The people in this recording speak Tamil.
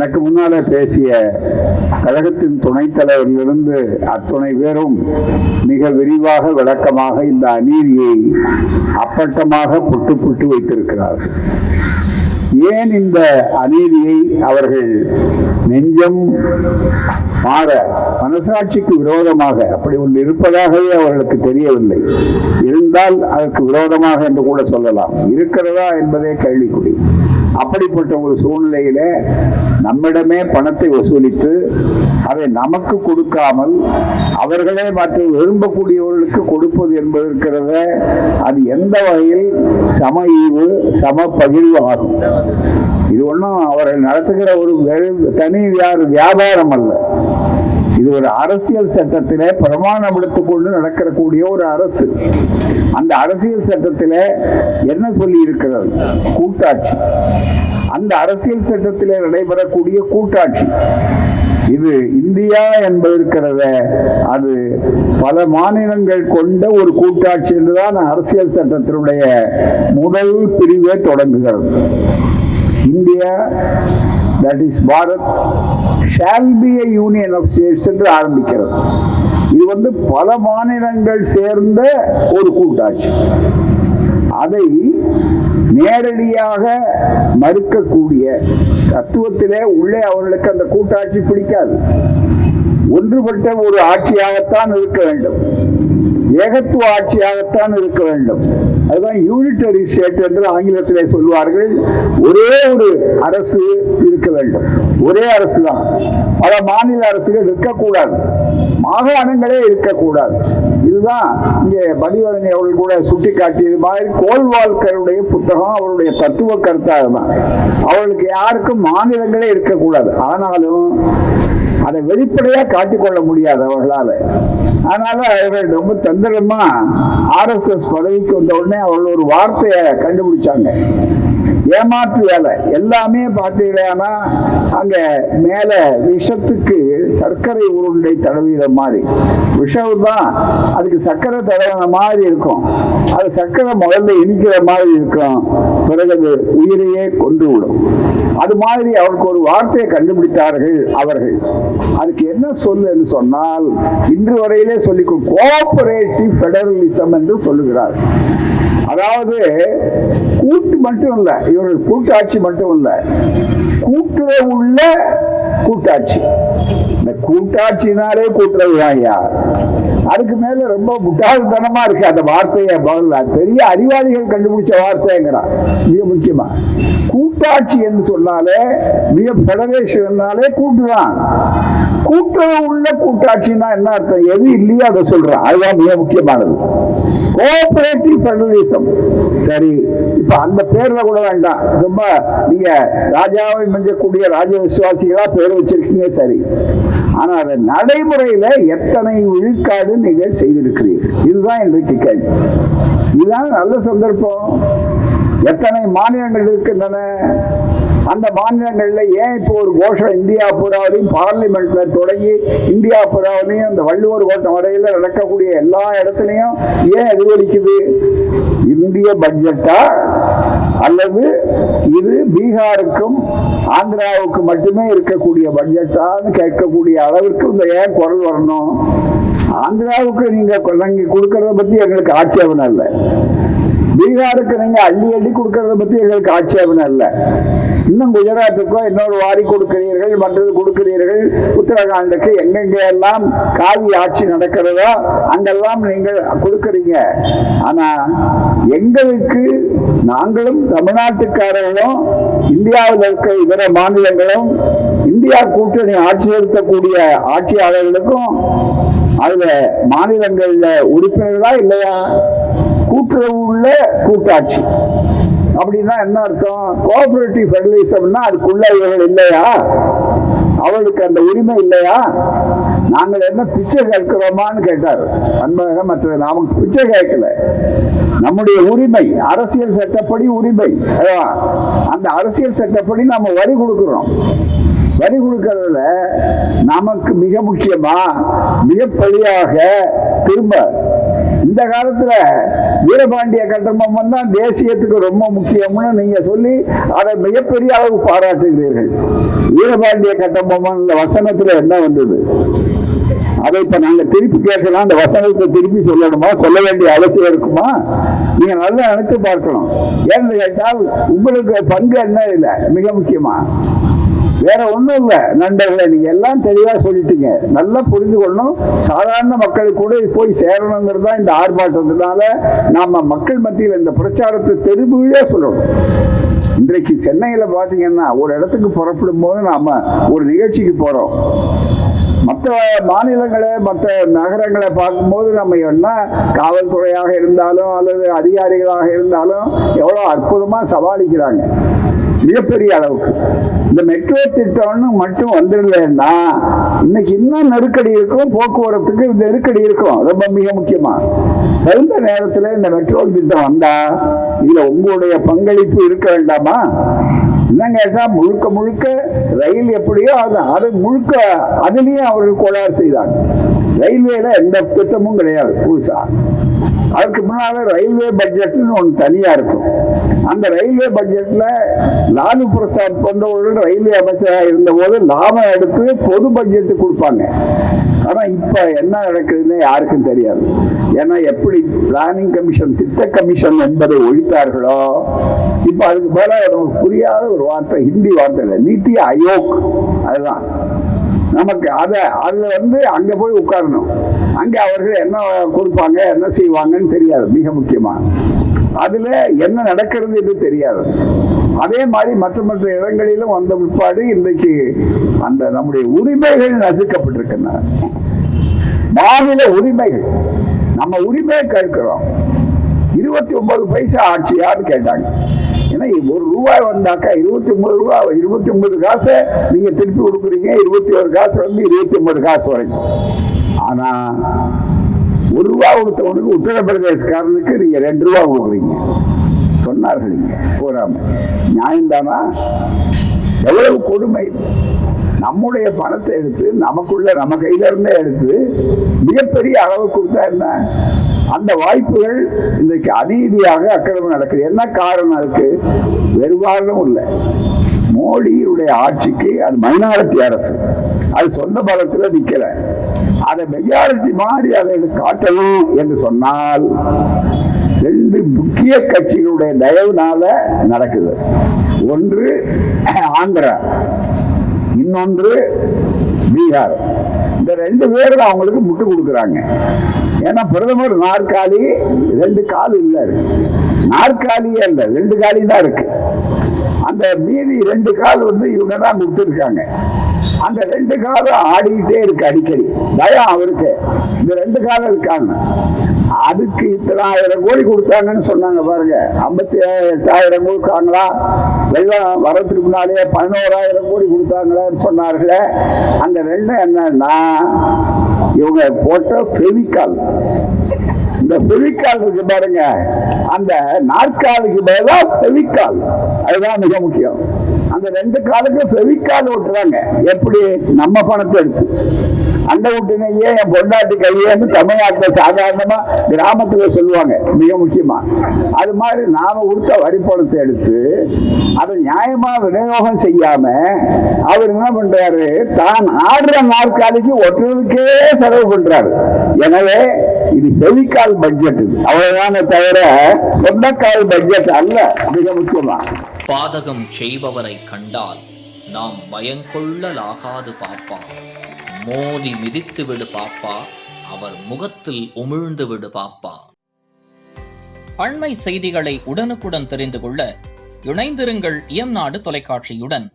எனக்கு முன்னாலே பேசிய கழகத்தின் துணைத் தலைவரிலிருந்து அத்துணை பேரும் மிக விரிவாக விளக்கமாக இந்த அநீதியை அப்பட்டமாக புட்டு புட்டு வைத்திருக்கிறார்கள். ஏன் இந்த அநீதியை அவர்கள் நெஞ்சம் மாற மனசாட்சிக்கு விரோதமாக அப்படி ஒன்று இருப்பதாகவே அவர்களுக்கு தெரியவில்லை. இருந்தால் அதற்கு விரோதமாக என்று கூட சொல்லலாம். இருக்கிறதா என்பதே கேள்விக்குறி. அப்படிப்பட்ட ஒரு சூழ்நிலையில நம்மிடமே பணத்தை வசூலித்து அதை நமக்கு கொடுக்காமல் அவர்களே மற்ற விரும்பக்கூடியவர்களுக்கு கொடுப்பது என்பது இருக்கிறத, அது எந்த வகையில் சம ஈவு சம பகிர்வு ஆகும்? இது ஒன்றும் அவர்கள் நடத்துகிற ஒரு தனி வியாபாரம் அல்ல. இது ஒரு அரசியல் சட்டத்திலே பிரமாணம் எடுத்துக்கொண்டு நடக்கக்கூடிய ஒரு அரசு. அந்த அரசியல் சட்டத்திலே என்ன சொல்லி இருக்கிறது? கூட்டாட்சி. அந்த அரசியல் சட்டத்திலே நடைபெறக்கூடிய கூட்டாட்சி இது இந்தியா என்பது இருக்கிறத, அது பல மாநிலங்கள் கொண்ட ஒரு கூட்டாட்சி என்றுதான் அரசியல் சட்டத்தினுடைய முதல் பிரிவே தொடங்குகிறது. India, that is Bharat, shall be a union of states என்று ஆரம்பிக்கிறது. இது பல மாநிலங்கள் சேர்ந்த ஒரு கூட்டாட்சி. அதை நேரடியாக மறுக்கக்கூடிய தத்துவத்திலே உள்ளே அவர்களுக்கு அந்த கூட்டாட்சி பிடிக்காது. ஒன்றுபட்ட ஒரு ஆட்சியாகத்தான் இருக்க வேண்டும், ஏகத்துவ ஆட்சியாகத்தான் இருக்க வேண்டும். அதுதான் யூனிட்டரி ஸ்டேட் என்று ஆங்கிலத்திலே சொல்வார்கள். ஒரே ஒரு அரசு இருக்க வேண்டும், ஒரே அரசு தான். பல மாநில அரசுகள் இருக்கக்கூடாது, மாகாணங்களே இருக்கக்கூடாது. இதுதான் இங்கே மதிவதனி அவர்கள் கூட சுட்டி காட்டியது மாதிரி கோல்வால்கருடைய புத்தகம் அவருடைய தத்துவ கருத்தாக தான். அவர்களுக்கு யாருக்கும் மாநிலங்களே இருக்கக்கூடாது. ஆனாலும் அதை வெளிப்படையாக காட்டிக்கொள்ள முடியாது அவர்களால. அதனால அவர்கள் ரொம்ப தந்திரமா RSS பதவிக்கு வந்த உடனே அவர்கள் ஒரு வார்த்தையை கண்டுபிடிச்சாங்க, ஏமாற்று வேலை. எல்லாமே பார்த்தீங்கன்னா அங்க மேல விஷத்துக்கு சர்க்கரை உருண்டை தடவிற மாதிரி, விஷம் தான் அதுக்கு சர்க்கரை தடவின மாதிரி இருக்கும். அது சர்க்கரை முதல்ல இனிக்கிற மாதிரி இருக்கும், பிறகு அது உயிரையே கொண்டு விடும். அது மாதிரி அவருக்கு ஒரு வார்த்தையை கண்டுபிடித்தார்கள் அவர்கள். அதுக்கு என்ன சொல்லு சொன்னால், இன்று வரையிலே சொல்லி கோஆபரேட்டிவ் ஃபெடரலிசம் என்று சொல்லுகிறார். அதாவது கூட்டு மட்டும் இல்ல, இவர்கள் கூட்டாட்சி மட்டும் இல்ல, கூட்டுறவு உள்ள கூட்டாட்சி. இந்த கூட்டாட்சினாலே கூட்டுறவு தான். அதுக்கு மேல ரொம்ப முட்டாள்தனமா இருக்கு அந்த வார்த்தையை. பெரிய அறிவாளிகள் கண்டுபிடிச்ச வார்த்தைங்கிறான். மிக முக்கியமா கூட்டாட்சி என்று சொன்னாலே, மிக ஃபெடரேஷன்னாலே கூட்டுதான். கூட்டுறவு உள்ள கூட்டாட்சின்னா என்ன அர்த்தம்? எது இல்லையோ அதை சொல்றான். அதுதான் மிக முக்கியமானது. Cooperative federalism. சரி, இப்ப அந்த பேர்ல கூட வேண்டாம், ரொம்ப நீங்க ராஜாவை மிஞ்சக்கூடிய ராஜ விசுவாசிகளா பேர் வச்சிருக்கீங்க, சரி. ஆனா அந்த நடைமுறையில எத்தனை விழுக்காடு நீங்கள் செய்திருக்கிறீர்கள்? இதுதான் இன்றைக்கு கேள்வி. இதுதான் நல்ல சந்தர்ப்பம். எத்தனை மாநிலங்கள் இருக்கின்றன? அந்த மாநிலங்கள்ல ஏன் இப்போ ஒரு கோஷம் இந்தியா பூராவிலையும் பார்லிமெண்ட்ல தொடங்கி இந்தியா பூராவிலையும் அந்த வள்ளுவர் கோட்டம் வரையில நடக்கக்கூடிய எல்லா இடத்துலையும் ஏன் எதிரொலிக்குது? இந்திய பட்ஜெட்டா அல்லது இது பீகாருக்கும் ஆந்திராவுக்கு மட்டுமே இருக்கக்கூடிய பட்ஜெட்டான்னு கேட்கக்கூடிய அளவிற்கு இந்த ஏன் குரல் வரணும்? ஆந்திராவுக்கு நீங்க கொடுக்கறத பத்தி எங்களுக்கு ஆட்சேபனை இல்லை, பீகாருக்கு நீங்க அள்ளி அள்ளி கொடுக்கறத பத்தி எங்களுக்கு ஆட்சேபனை இல்லை. இன்னும் குஜராத்துக்கோ இன்னொரு வாரி கொடுக்கிறீர்கள், மற்றது கொடுக்கிறீர்கள். உத்தரகாண்டுக்கு எங்கெங்க எல்லாம் காவி ஆட்சி நடக்கிறதோ அங்கெல்லாம் நீங்கள் கொடுக்கிறீங்க. ஆனா எங்களுக்கு, நாங்களும் தமிழ்நாட்டுக்காரர்களும் இந்தியாவில் இருக்க இதர மாநிலங்களும் இந்தியா கூட்டணி ஆட்சி செலுத்தக்கூடிய ஆட்சியாளர்களுக்கும் அதுல மாநிலங்கள்ல உறுப்பினர்களா இல்லையா? கூட்டுறவு உள்ள கூட்டாட்சி அப்படின்னா என்ன அர்த்தம்? கோஆபரேட்டிவ் ஃபெடரலிசம்னா அதுக்குள்ள இவர்கள் இல்லையா? அவளுக்கு அந்த உரிமை இல்லையா? நாங்கள் என்ன பிச்சை கேட்கிறோமான்னு கேட்டார் அன்பழகன். மற்ற நாம பிச்சை கேட்கல, நம்முடைய உரிமை அரசியல் சட்டப்படி உரிமை. அந்த அரசியல் சட்டப்படி நாம வரி கொடுக்கிறோம். வரி கொடுக்கறதுல நமக்கு மிக முக்கியமா மிகப்படியாக திரும்ப இந்த காலத்துல வீரபாண்டிய கட்டபொம்மன் தான் தேசியத்துக்கு ரொம்ப முக்கியம்னு நீங்க சொல்லி அதை மிகப்பெரிய அளவு பாராட்டுகிறீர்கள். வீரபாண்டிய கட்டபொம்மன் இந்த வசனத்துல என்ன வந்தது? அதை இப்ப நாங்க திருப்பி கேட்கலாம். அந்த வசனத்தை திருப்பி சொல்லணுமா? சொல்ல வேண்டிய அவசியம் இருக்குமா? நீங்க நல்லா நினைத்து பார்க்கணும். ஏன்னு கேட்டால் உங்களுக்கு பங்கு என்ன இல்லை, மிக முக்கியமா வேற ஒண்ணும் இல்ல. நண்பர்களை நீங்க எல்லாம் தெளிவா சொல்லிட்டீங்க. நல்லா புரிந்து கொள்ளணும். சாதாரண மக்களுக்கு கூட போய் சேரணுங்கிறது தான் இந்த ஆர்ப்பாட்டத்தினால நாம மக்கள் மத்தியில் இந்த பிரச்சாரத்தை தெருவிலே சொல்லணும். இன்றைக்கு சென்னையில பாத்தீங்கன்னா ஒரு இடத்துக்கு புறப்படும் போது நாம ஒரு நிகழ்ச்சிக்கு போறோம். மற்ற மாநிலங்களை மற்ற நகரங்களை பார்க்கும்போது நம்ம என்ன காவல்துறையாக இருந்தாலும் அல்லது அதிகாரிகளாக இருந்தாலும் எவ்வளோ அற்புதமாக சமாளிக்கிறாங்க மிகப்பெரிய அளவுக்கு. இந்த மெட்ரோ திட்டம்னு மட்டும் வந்துடலன்னா இன்னைக்கு இன்னும் நெருக்கடி இருக்கும், போக்குவரத்துக்கு நெருக்கடி இருக்கும். ரொம்ப மிக முக்கியமா தகுந்த நேரத்தில் இந்த மெட்ரோ திட்டம் வந்தா இதுல உங்களுடைய பங்களிப்பு இருக்க வேண்டாமா? என்ன கேட்டா முழுக்க முழுக்க ரயில் எப்படியோ அது முழுக்க அதுலயும் அவர்கள் கோளாறு செய்தாங்க. ரயில்வேல எந்த திட்டமும் கிடையாது புதுசா. அதுக்கு முன்னால ரயில்வே பட்ஜெட்னு ஒன்று தனியா இருக்கும். அந்த ரயில்வே பட்ஜெட்ல லாலு பிரசாத் போன்றவர்கள் ரயில்வே அமைச்சராக இருந்த போது லாபம் எடுத்து பொது பட்ஜெட்டு கொடுப்பாங்க. ஆனா இப்ப என்ன நடக்குதுன்னு யாருக்கும் தெரியாது. ஏன்னா எப்படி பிளானிங் கமிஷன் திட்ட கமிஷன் என்பதை ஒழித்தார்களோ இப்ப அதுக்கு மேல நமக்கு புரியாத ஒரு வார்த்தை, ஹிந்தி வார்த்தை இல்லை, நீத்தி ஆயோக். அதுதான் நமக்கு அதுல அங்க போய் உட்காரணும். அங்க அவர்கள் என்ன கொடுப்பாங்க என்ன செய்வாங்கன்னு தெரியாது. மிக முக்கியமா அதுல என்ன நடக்கிறது என்று தெரியாது. அதே மாதிரி மற்ற மற்ற இடங்களிலும் வந்த பிற்பாடு இன்றைக்கு அந்த நம்முடைய உரிமைகள் நசுக்கப்பட்டிருக்கின்றன. மாநில உரிமைகள், நம்ம உரிமையை கேட்கிறோம். 29 பைசா ஆட்சியான்னு கேட்டாங்க. ஏன்னா ₹1 வந்தாக்கா 29 ரூபா, 29 காசை நீங்க திருப்பி கொடுக்குறீங்க. 21 காசு 29 காசு வரைக்கும். ஆனா ₹1 கொடுத்தவனுக்கு உத்தரப்பிரதேசக்காரனுக்கு நீங்க ₹2 கொடுக்குறீங்க சொன்னார்கள். இங்க போறாம நியாயம்தானா? எவ்வளவு கொடுமை! நம்முடைய பணத்தை எடுத்து நமக்குள்ள நம்ம கையில இருந்தே எடுத்து மிகப்பெரிய அளவு கொடுத்தா என்ன? அந்த வாய்ப்புகள் இன்றைக்கு அநீதியாக அக்கிரமம் நடக்குது. என்ன காரணம் இருக்கு? வேறு காரணம் இல்லை. மோடியுடைய ஆட்சிக்கு அது மைனாரிட்டி அரசு, அது சொந்த பலத்துல நிக்கல. அதை மெஜாரிட்டி மாதிரி அதை காட்டணும் என்று சொன்னால் 2 முக்கிய கட்சிகளுடைய தயவுனால நடக்குது. ஒன்று ஆந்திரா, இன்னொன்று பீகார். இந்த 2 பேரும் அவங்களுக்கு முட்டு கொடுக்குறாங்க. ஏன்னா பிரதமர் நாற்காலி 2 கால் இல்ல இருக்கு. நாற்காலியே இல்லை, 2 காலி தான் இருக்கு. அந்த மீதி 2 கால் இவங்க தான் கொடுத்துருக்காங்க. அந்த 2 காலம் ஆடிக்கிட்டே இருக்கு அடிக்கடி. பயம் அவருக்கு இந்த 2 காலம் இருக்காங்க. அதுக்கு இத்தனை 1000 கோடி கொடுத்தாங்கன்னு சொன்னாங்க பாருங்க. 58,000 கொடுத்தாங்களா? வெள்ளம் வரத்துக்கு முன்னாலே 11,000 கோடி கொடுத்தாங்களான்னு சொன்னார்களே. அந்த 2 என்னன்னா இவங்க போட்ட ஃபெவிகால். இந்த ஃபெவிகால் இருக்கு பாருங்க, அந்த நாற்காலிக்கு பதிலா ஃபெவிகால். அதுதான் மிக முக்கியம். அந்த 2 காலுக்கு ஃபெவிகால் ஓட்டுறாங்க. எப்படி? நம்ம பணத்தை எடுத்து. அந்த வீட்டுனையே என் பொண்டாட்டி கையேன்னு தமிழ்நாட்டில் சாதாரணமா கிராமத்துல சொல்லுவாங்க. மிக முக்கியமா அது மாதிரி நாம கொடுத்த வரி பணத்தை எடுத்து அதை நியாயமா விநியோகம் செய்யாம அவர் என்ன பண்றாரு? தான் ஆடுற நாற்காலிக்கு ஒட்டுறதுக்கே செலவு பண்றாரு. எனவே இது ஃபெவிகால் பட்ஜெட். அவ்வளவுதானே தவிர சொந்தக்கால் பட்ஜெட் அல்ல. மிக முக்கியமா பாதகம் செய்பவரை கண்டால் நாம் பயங்கொள்ளலாகாது பாப்பா. மோதி மிதித்து விடு பாப்பா, அவர் முகத்தில் உமிழ்ந்து விடு பாப்பா. அண்மை செய்திகளை உடனுக்குடன் தெரிந்து கொள்ள இணைந்திருங்கள் இயம்நாடு தொலைக்காட்சியுடன்.